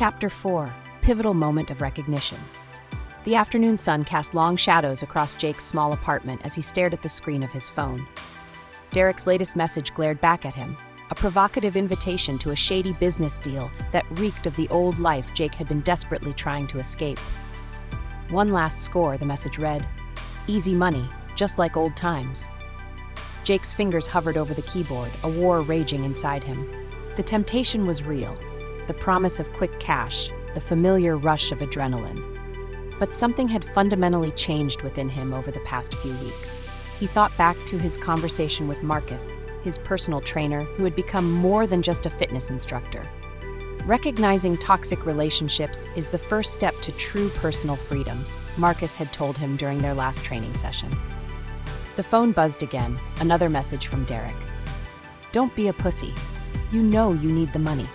Chapter 4: Pivotal Moment of Recognition. The afternoon sun cast long shadows across Jake's small apartment as he stared at the screen of his phone. Derek's latest message glared back at him, a provocative invitation to a shady business deal that reeked of the old life Jake had been desperately trying to escape. "One last score," the message read. "Easy money, just like old times." Jake's fingers hovered over the keyboard, a war raging inside him. The temptation was real, the promise of quick cash, the familiar rush of adrenaline. But something had fundamentally changed within him over the past few weeks. He thought back to his conversation with Marcus, his personal trainer, who had become more than just a fitness instructor. Recognizing toxic relationships is the first step to true personal freedom, Marcus had told him during their last training session. The phone buzzed again, another message from Derek. "Don't be a pussy. You know you need the money."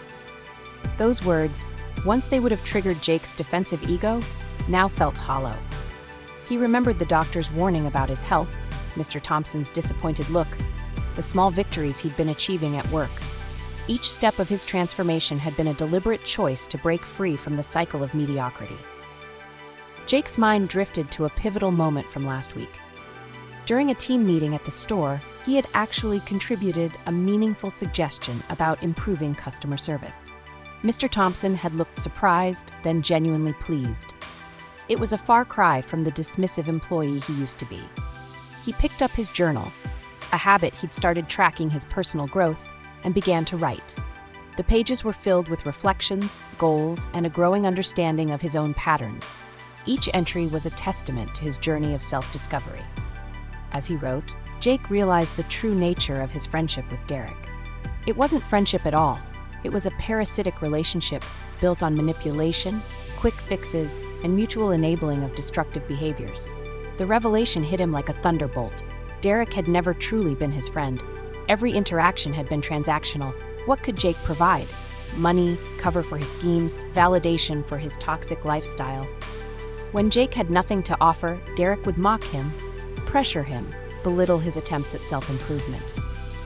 Those words, once they would have triggered Jake's defensive ego, now felt hollow. He remembered the doctor's warning about his health, Mr. Thompson's disappointed look, the small victories he'd been achieving at work. Each step of his transformation had been a deliberate choice to break free from the cycle of mediocrity. Jake's mind drifted to a pivotal moment from last week. During a team meeting at the store, he had actually contributed a meaningful suggestion about improving customer service. Mr. Thompson had looked surprised, then genuinely pleased. It was a far cry from the dismissive employee he used to be. He picked up his journal, a habit he'd started tracking his personal growth, and began to write. The pages were filled with reflections, goals, and a growing understanding of his own patterns. Each entry was a testament to his journey of self-discovery. As he wrote, Jake realized the true nature of his friendship with Derek. It wasn't friendship at all. It was a parasitic relationship built on manipulation, quick fixes, and mutual enabling of destructive behaviors. The revelation hit him like a thunderbolt. Derek had never truly been his friend. Every interaction had been transactional. What could Jake provide? Money, cover for his schemes, validation for his toxic lifestyle. When Jake had nothing to offer, Derek would mock him, pressure him, belittle his attempts at self-improvement.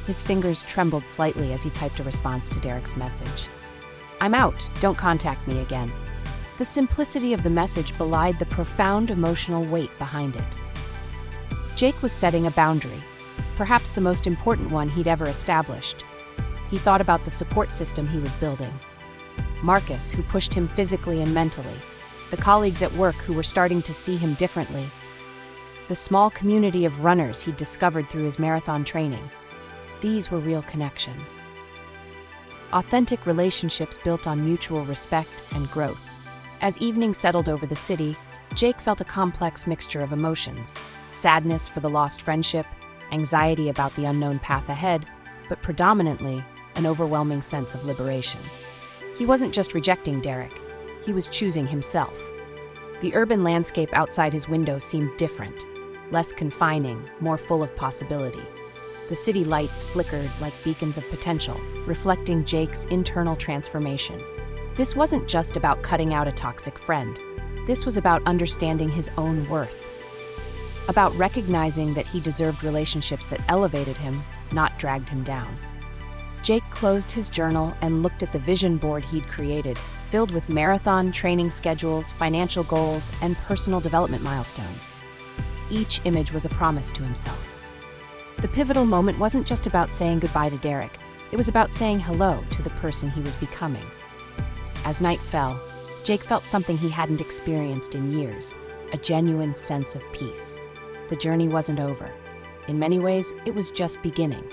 His fingers trembled slightly as he typed a response to Derek's message. "I'm out. Don't contact me again." The simplicity of the message belied the profound emotional weight behind it. Jake was setting a boundary, perhaps the most important one he'd ever established. He thought about the support system he was building. Marcus, who pushed him physically and mentally. The colleagues at work who were starting to see him differently. The small community of runners he'd discovered through his marathon training. These were real connections. Authentic relationships built on mutual respect and growth. As evening settled over the city, Jake felt a complex mixture of emotions. Sadness for the lost friendship, anxiety about the unknown path ahead, but predominantly, an overwhelming sense of liberation. He wasn't just rejecting Derek, he was choosing himself. The urban landscape outside his window seemed different, less confining, more full of possibility. The city lights flickered like beacons of potential, reflecting Jake's internal transformation. This wasn't just about cutting out a toxic friend. This was about understanding his own worth. About recognizing that he deserved relationships that elevated him, not dragged him down. Jake closed his journal and looked at the vision board he'd created, filled with marathon training schedules, financial goals, and personal development milestones. Each image was a promise to himself. The pivotal moment wasn't just about saying goodbye to Derek. It was about saying hello to the person he was becoming. As night fell, Jake felt something he hadn't experienced in years, a genuine sense of peace. The journey wasn't over. In many ways, it was just beginning.